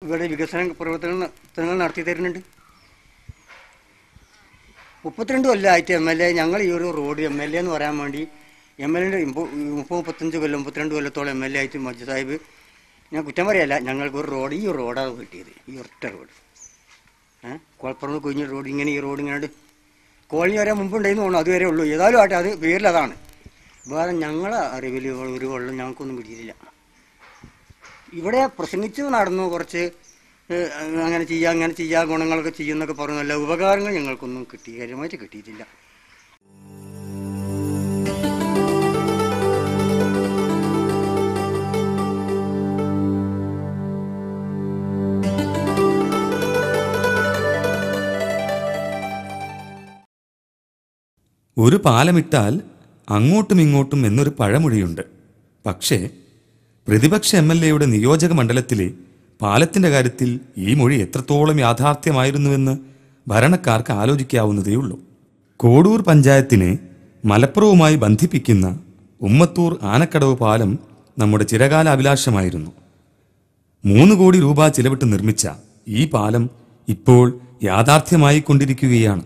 ഇവിടെ വികസന പ്രവർത്തനങ്ങൾ നടത്തി തരുന്നുണ്ട്. 32 കൊല്ലമായിട്ട് MLA ഞങ്ങൾ ഈ ഒരു റോഡ് MLA എന്ന് പറയാൻ വേണ്ടി MLA 30-35 കൊല്ലം 32 കൊല്ലത്തോളം MLA ആയിട്ട് മജി സാഹിബ് ഞാൻ കുറ്റം പറയല്ല, ഞങ്ങൾക്ക് ഒരു റോഡ് ഈ റോഡാണ് കിട്ടിയത്, ഈ ഒറ്റ റോഡ്. കുഴപ്പമുള്ള കുഞ്ഞ് റോഡ് ഇങ്ങനെ ഈ റോഡ് ഇങ്ങനെ കോളനി വരെ മുമ്പുണ്ടായിരുന്നു തോന്നുന്നു, അതുവരെ ഉള്ളൂ. ഏതായാലും ആട്ടെ, അത് പേരിലതാണ്. വേറെ ഞങ്ങളെ അറിവിൽ ഒരു വെള്ളം ഞങ്ങൾക്കൊന്നും കിട്ടിയിട്ടില്ല. ഇവിടെ പ്രസംഗിച്ച് നടന്നു കുറച്ച് അങ്ങനെ ചെയ്യാം ഗുണങ്ങളൊക്കെ ചെയ്യുന്നൊക്കെ പറഞ്ഞു. നല്ല ഉപകാരങ്ങൾ ഞങ്ങൾക്കൊന്നും കാര്യമായിട്ട് കിട്ടിയിട്ടില്ല. ഒരു പാലമിട്ടാൽ അങ്ങോട്ടും ഇങ്ങോട്ടും എന്നൊരു പഴമൊഴിയുണ്ട്. പക്ഷേ പ്രതിപക്ഷ MLAയുടെ നിയോജക മണ്ഡലത്തിലെ പാലത്തിൻ്റെ കാര്യത്തിൽ ഈ മൊഴി എത്രത്തോളം യാഥാർത്ഥ്യമായിരുന്നുവെന്ന് ഭരണക്കാർക്ക് ആലോചിക്കാവുന്നതേയുള്ളൂ. കോഡൂർ പഞ്ചായത്തിനെ മലപ്പുറവുമായി ബന്ധിപ്പിക്കുന്ന ഉമ്മത്തൂർ ആനക്കടവ് പാലം നമ്മുടെ ചിരകാല അഭിലാഷമായിരുന്നു. 3 കോടി രൂപ ചിലവിട്ട് നിർമ്മിച്ച ഈ പാലം ഇപ്പോൾ യാഥാർത്ഥ്യമായിക്കൊണ്ടിരിക്കുകയാണ്.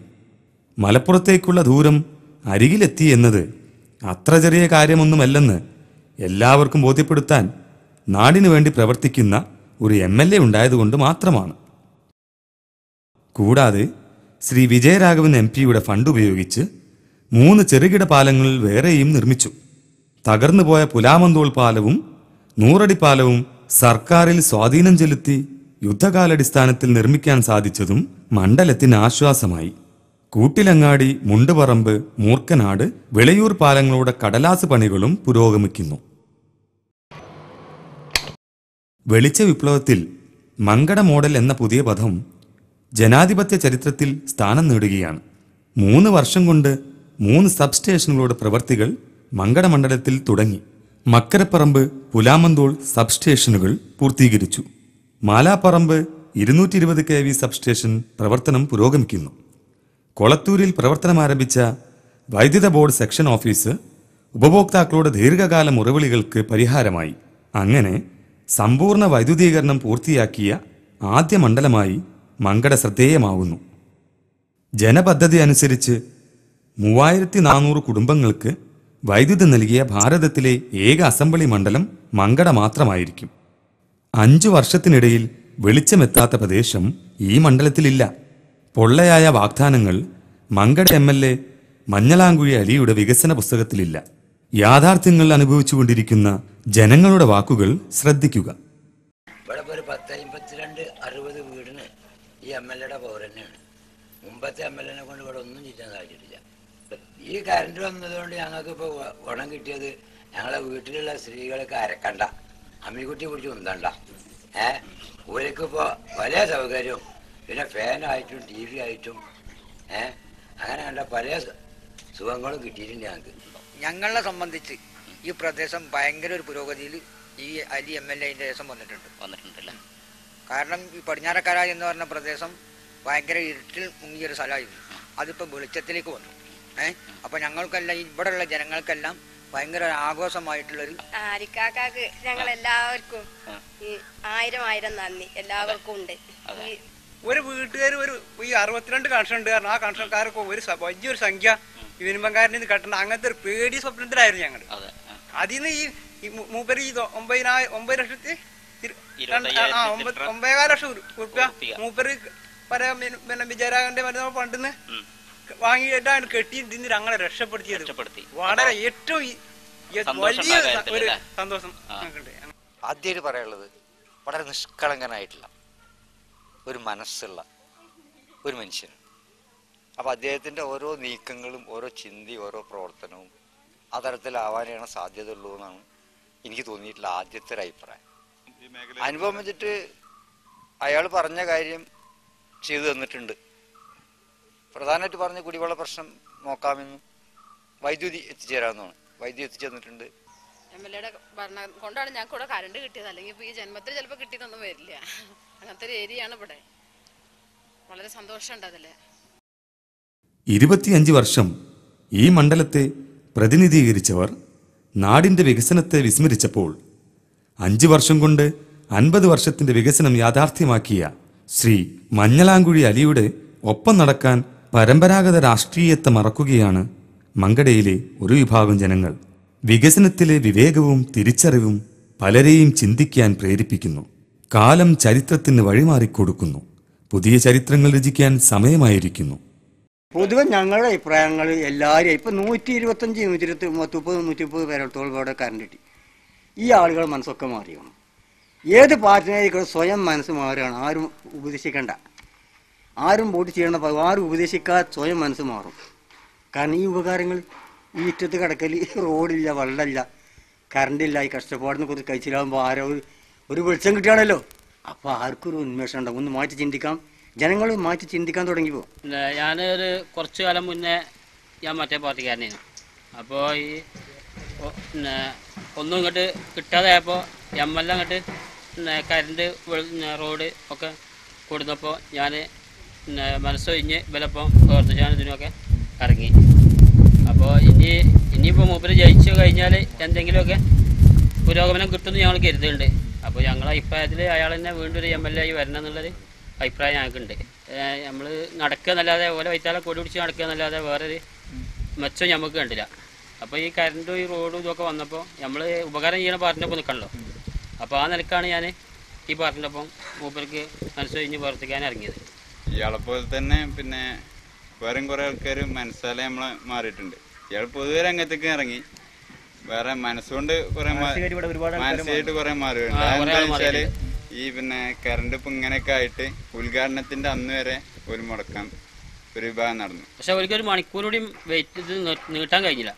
മലപ്പുറത്തേക്കുള്ള ദൂരം അരികിലെത്തി എന്നത് അത്ര ചെറിയ കാര്യമൊന്നുമല്ലെന്ന് എല്ലാവർക്കും ബോധ്യപ്പെടുത്താൻ നാടിനു വേണ്ടി പ്രവർത്തിക്കുന്ന ഒരു MLA ഉണ്ടായതുകൊണ്ട് മാത്രമാണ്. കൂടാതെ ശ്രീ വിജയരാഘവൻ MP-യുടെ ഫണ്ട് ഉപയോഗിച്ച് 3 ചെറുകിട പാലങ്ങൾ വേറെയും നിർമ്മിച്ചു. തകർന്നുപോയ പുലാമന്തോൾ പാലവും 100 അടി പാലവും സർക്കാരിൽ സ്വാധീനം ചെലുത്തി യുദ്ധകാലടിസ്ഥാനത്തിൽ നിർമ്മിക്കാൻ സാധിച്ചതും മണ്ഡലത്തിന് ആശ്വാസമായി. കൂട്ടിലങ്ങാടി, മുണ്ടുപറമ്പ്, മൂർക്കനാട്, വെളയൂർ പാലങ്ങളുടെ കടലാസ് പണികളും പുരോഗമിക്കുന്നു. വെളിച്ച വിപ്ലവത്തിൽ മങ്കട മോഡൽ എന്ന പുതിയ പദം ജനാധിപത്യ ചരിത്രത്തിൽ സ്ഥാനം നേടുകയാണ്. 3 വർഷം കൊണ്ട് 3 സബ് സ്റ്റേഷനുകളുടെ പ്രവൃത്തികൾ മങ്കട മണ്ഡലത്തിൽ തുടങ്ങി. മക്കരപ്പറമ്പ്, പുലാമന്തോൾ സബ് സ്റ്റേഷനുകൾ പൂർത്തീകരിച്ചു. മാലാപ്പറമ്പ് 220 kV സബ് സ്റ്റേഷൻ പ്രവർത്തനം പുരോഗമിക്കുന്നു. കൊളത്തൂരിൽ പ്രവർത്തനമാരംഭിച്ച വൈദ്യുത ബോർഡ് സെക്ഷൻ ഓഫീസ് ഉപഭോക്താക്കളുടെ ദീർഘകാല മുറവിളികൾക്ക് പരിഹാരമായി. അങ്ങനെ സമ്പൂർണ്ണ വൈദ്യുതീകരണം പൂർത്തിയാക്കിയ ആദ്യ മണ്ഡലമായി മങ്കട ശ്രദ്ധേയമാവുന്നു. ജനപദ്ധതി അനുസരിച്ച് 3400 കുടുംബങ്ങൾക്ക് വൈദ്യുതി നൽകിയ ഭാരതത്തിലെ ഏക അസംബ്ലി മണ്ഡലം മങ്കട മാത്രമായിരിക്കും. 5 വർഷത്തിനിടയിൽ വെളിച്ചമെത്താത്ത പ്രദേശം ഈ മണ്ഡലത്തിലില്ല. പൊള്ളയായ വാഗ്ദാനങ്ങൾ മങ്കട MLA മഞ്ഞളാംകുഴി അലിയുടെ വികസന പുസ്തകത്തിലില്ല. യാഥാർത്ഥ്യങ്ങൾ അനുഭവിച്ചുകൊണ്ടിരിക്കുന്ന ജനങ്ങളുടെ വാക്കുകൾ ശ്രദ്ധിക്കുക. ഇവിടെ ഒരു 10-52-60 വീടിന് ഈ MLAയുടെ പവർ തന്നെയാണ്. മുമ്പത്തെ MLAനെ കൊണ്ട് ഇവിടെ ഒന്നും ചെയ്യാൻ സാധിച്ചിട്ടില്ല. ഈ കറണ്ട് വന്നതുകൊണ്ട് ഞങ്ങൾക്ക് ഇപ്പോൾ ഗുണം കിട്ടിയത്, ഞങ്ങളെ വീട്ടിലുള്ള സ്ത്രീകൾക്ക് അരക്കണ്ട, അമ്മിക്കുട്ടി പിടിച്ച് ഉന്തണ്ട, ഓർക്കിപ്പോൾ പല സൗകര്യവും, പിന്നെ ഫാനായിട്ടും TV ആയിട്ടും അങ്ങനെ കണ്ട പല സുഖങ്ങളും കിട്ടിയിട്ടുണ്ട് ഞങ്ങൾക്ക്. ഞങ്ങളെ സംബന്ധിച്ച് ഈ പ്രദേശം ഭയങ്കര ഒരു പുരോഗതിയിൽ ഈ അലി MLA അതിൻ്റെ ശേഷം വന്നിട്ടുണ്ടല്ലോ. കാരണം ഈ പടിഞ്ഞാറക്കര എന്ന് പറഞ്ഞ പ്രദേശം ഭയങ്കര ഇരുട്ടിൽ മുങ്ങിയൊരു സ്ഥലമായിരുന്നു. അതിപ്പോൾ വെളിച്ചത്തിലേക്ക് വന്നു. അപ്പൊ ഞങ്ങൾക്കെല്ലാം ഇവിടെയുള്ള ജനങ്ങൾക്കെല്ലാം ഭയങ്കര ആഘോഷമായിട്ടുള്ളൊരു ആരിക്കാക്കാക്ക് ഞങ്ങൾ എല്ലാവർക്കും 1000 നന്ദി എല്ലാവർക്കും ഉണ്ട്. ഒരു വീട്ടുകാർ ഈ 62 കണക്ഷൻ ഉണ്ട് കാരണം ആ കണക്ഷൻകാർക്ക് വലിയൊരു സംഖ്യ മിനിമംകാരനിൽ നിന്ന് കട്ടണം. അങ്ങനത്തെ ഒരു പേടി സ്വപ്നത്തിലായിരുന്നു ഞങ്ങൾ. അതിൽ നിന്ന് ഈ മൂപ്പര് 9 ലക്ഷത്തി 9.5 ലക്ഷം റുപ്യ മൂപ്പര് പല പിന്നെ വിജയരാഘവന്റെ മരുന്ന് ഫണ്ടിന്ന് വാങ്ങിയിട്ടാണ് കെട്ടിയിട്ട് ഞങ്ങളെ രക്ഷപ്പെടുത്തിയത്. വളരെ ഏറ്റവും വലിയ ഒരു സന്തോഷം ഞങ്ങൾക്കുണ്ട്. ആദ്യമായിട്ട് പറയാനുള്ളത്, വളരെ നിഷ്കളങ്കനായിട്ടുള്ള ഒരു മനസ്സുള്ള ഒരു മനുഷ്യൻ. അപ്പോൾ അദ്ദേഹത്തിൻ്റെ ഓരോ നീക്കങ്ങളും ഓരോ ചിന്തയും ഓരോ പ്രവർത്തനവും ആ തരത്തിലാവാനാണ് സാധ്യതയുള്ളൂ എന്നാണ് എനിക്ക് തോന്നിയിട്ടുള്ള ആദ്യത്തെ ഒരു അഭിപ്രായം. അനുഭവം വെച്ചിട്ട് അയാൾ പറഞ്ഞ കാര്യം ചെയ്തു തന്നിട്ടുണ്ട്. പ്രധാനമായിട്ട് പറഞ്ഞ കുടിവെള്ള പ്രശ്നം നോക്കാമെന്നും വൈദ്യുതി എത്തിച്ചേരാമെന്നാണ്. വൈദ്യുതി എത്തിച്ചേർന്നിട്ടുണ്ട്. MLAയുടെ ഭരണം കൊണ്ടാണ് ഞങ്ങൾക്ക് ഇവിടെ കറണ്ട് കിട്ടിയത്. അല്ലെങ്കിൽ ഇപ്പോൾ ഈ ജന്മത്തിൽ ചിലപ്പോൾ കിട്ടിയതൊന്നും വരില്ല. അങ്ങനത്തെ ഒരു ഏരിയയാണ് ഇവിടെ. വളരെ സന്തോഷമുണ്ട് അതിൽ. 25 വർഷം ഈ മണ്ഡലത്തെ പ്രതിനിധീകരിച്ചവർ നാടിൻ്റെ വികസനത്തെ വിസ്മരിച്ചപ്പോൾ 5 വർഷം കൊണ്ട് 50 വർഷത്തിന്റെ വികസനം യാഥാർത്ഥ്യമാക്കിയ ശ്രീ മഞ്ഞളാംകുഴി അലിയുടെ ഒപ്പം നടക്കാൻ പരമ്പരാഗത രാഷ്ട്രീയത്തെ മറക്കുകയാണ് മങ്കടയിലെ ഒരു വിഭാഗം ജനങ്ങൾ. വികസനത്തിലെ വിവേകവും തിരിച്ചറിവും പലരെയും ചിന്തിക്കാൻ പ്രേരിപ്പിക്കുന്നു. കാലം ചരിത്രത്തിന് വഴിമാറിക്കൊടുക്കുന്നു. പുതിയ ചരിത്രങ്ങൾ രചിക്കാൻ സമയമായിരിക്കുന്നു. പൊതുവെ ഞങ്ങളുടെ അഭിപ്രായങ്ങൾ എല്ലാവരും ഇപ്പം 125, 130 പേരോടത്തോളം ഇവിടെ കറണ്ട് കിട്ടി. ഈ ആളുകൾ മനസ്സൊക്കെ മാറിയാണ്. ഏത് പാർട്ടിനായിരിക്കും സ്വയം മനസ്സ് മാറുകയാണ്. ആരും ഉപദേശിക്കണ്ട, ആരും വോട്ട് ചെയ്യണ, ആരും ഉപദേശിക്കാതെ സ്വയം മനസ്സ് മാറും. കാരണം ഈ ഉപകാരങ്ങൾ ഈ ഇറ്റത്ത് കിടക്കൽ, റോഡില്ല, വെള്ളമില്ല, കറണ്ടില്ല, ഈ കഷ്ടപ്പാടിനെ കുറിച്ച് കഴിച്ചിലാകുമ്പോൾ ആരോ ഒരു വെളിച്ചം കിട്ടുകയാണല്ലോ. അപ്പോൾ ആർക്കൊരു ഉന്മേഷം ഉണ്ടാവും. ഒന്ന് മാറ്റി ചിന്തിക്കാം, ജനങ്ങൾ മാറ്റി ചിന്തിക്കാൻ തുടങ്ങിപ്പോ. ഞാനൊരു കുറച്ചു കാലം മുന്നേ ഞാൻ മറ്റേ പാർട്ടിക്കാരനായിരുന്നു. അപ്പോൾ ഈ ഒന്നും ഇങ്ങോട്ട് കിട്ടാതായപ്പോൾ ML അങ്ങോട്ട് കറണ്ട്, റോഡ് ഒക്കെ കൊടുത്തപ്പോൾ ഞാൻ മനസ്സൊഴിഞ്ഞ് ബലപ്പം പ്രവർത്തിച്ചാണ് ഇതിനൊക്കെ ഇറങ്ങി. അപ്പോൾ ഇനിയിപ്പോൾ മൂപ്പര് ജയിച്ചു കഴിഞ്ഞാൽ എന്തെങ്കിലുമൊക്കെ പുരോഗമനം കിട്ടുമെന്ന് ഞങ്ങൾ കരുതുന്നുണ്ട്. അപ്പോൾ ഞങ്ങളുടെ അഭിപ്രായത്തിൽ അയാൾ തന്നെ വീണ്ടും ഒരു ML ആയി വരണം എന്നുള്ളൊരു അഭിപ്രായം ഞങ്ങൾക്കുണ്ട്. നമ്മൾ നടക്കുക എന്നല്ലാതെ ഓരോ വൈത്താലെ കൊടി പിടിച്ച് നടക്കുക എന്നല്ലാതെ വേറൊരു മെച്ചം നമുക്ക് കണ്ടില്ല. അപ്പോൾ ഈ കറണ്ടും ഈ റോഡും ഇതൊക്കെ വന്നപ്പോൾ നമ്മൾ ഉപകാരം ചെയ്യുന്ന പാർട്ടിൻ്റെ ഒപ്പം നിൽക്കണല്ലോ. അപ്പോൾ ആ നിലക്കാണ് ഞാൻ ഈ പാർട്ടിൻ്റെ ഒപ്പം മൂപ്പർക്ക് മനസ്സൊഴിഞ്ഞ് പ്രവർത്തിക്കാൻ ഇറങ്ങിയത്. ഇയാളെപ്പോലെ തന്നെ പിന്നെ വേറെയും കുറേ ആൾക്കാർ മനസ്സാലെ നമ്മൾ മാറിയിട്ടുണ്ട്. ഇയാൾ പൊതുവെ രംഗത്തേക്ക് ഇറങ്ങി വേറെ മനസ്സുകൊണ്ട് കുറെ മാനസികമായിട്ട് കുറെ മാറിയിട്ടുണ്ട്. എന്താണെന്ന് വെച്ചാല് ഈ പിന്നെ കറണ്ട് ഇപ്പം ഇങ്ങനെയൊക്കെ ആയിട്ട് ഉദ്ഘാടനത്തിന്റെ അന്ന് വരെ ഒരു മുടക്കം ഒരു വിഭാഗം നടന്നു. പക്ഷെ ഒരിക്കലും മണിക്കൂർ കൂടി വെയിറ്റ് ഇത് നീട്ടാൻ കഴിഞ്ഞില്ല.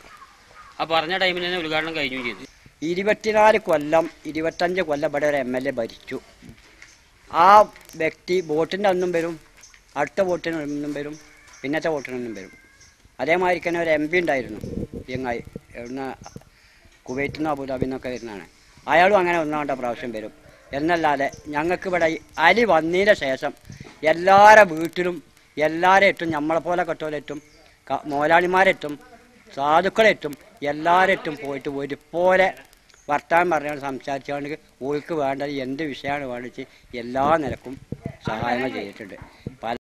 ആ പറഞ്ഞ ടൈമിൽ തന്നെ ഉദ്ഘാടനം കഴിഞ്ഞും ചെയ്തു. 24 കൊല്ലം 25 കൊല്ലം ഇവിടെ ഒരു ML ഭരിച്ചു. ആ വ്യക്തി വോട്ടിൻ്റെ അന്നും വരും, അടുത്ത വോട്ടിനൊന്നും വരും, പിന്നത്തെ വോട്ടിനൊന്നും വരും. അതേമാതിരി തന്നെ ഒരു MP ഉണ്ടായിരുന്നു, ചങ്ങായി, എവിടുന്ന കുവൈറ്റിൽ നിന്ന് അബുദാബിയിൽ നിന്നൊക്കെ വരുന്നതാണ്. അയാളും അങ്ങനെ ഒന്നാമത്തെ പ്രാവശ്യം വരും. എന്നല്ലാതെ ഞങ്ങൾക്ക് ഇവിടെ അലി വന്നതിന് ശേഷം എല്ലാവരുടെ വീട്ടിലും എല്ലാവരെയും നമ്മളെപ്പോലെ കെട്ടോലെറ്റും മോലാളിമാരെറ്റും സാധുക്കളെറ്റും എല്ലാവരെറ്റും പോയിട്ട് ഒരുപോലെ വർത്താനം പറഞ്ഞാൽ സംസാരിച്ചുകൊണ്ട് ഓൾക്ക് വേണ്ടത് എന്ത് വിഷയമാണ് വേണ്ടിച്ച് എല്ലാ നിലക്കും സഹായങ്ങൾ ചെയ്തിട്ടുണ്ട്.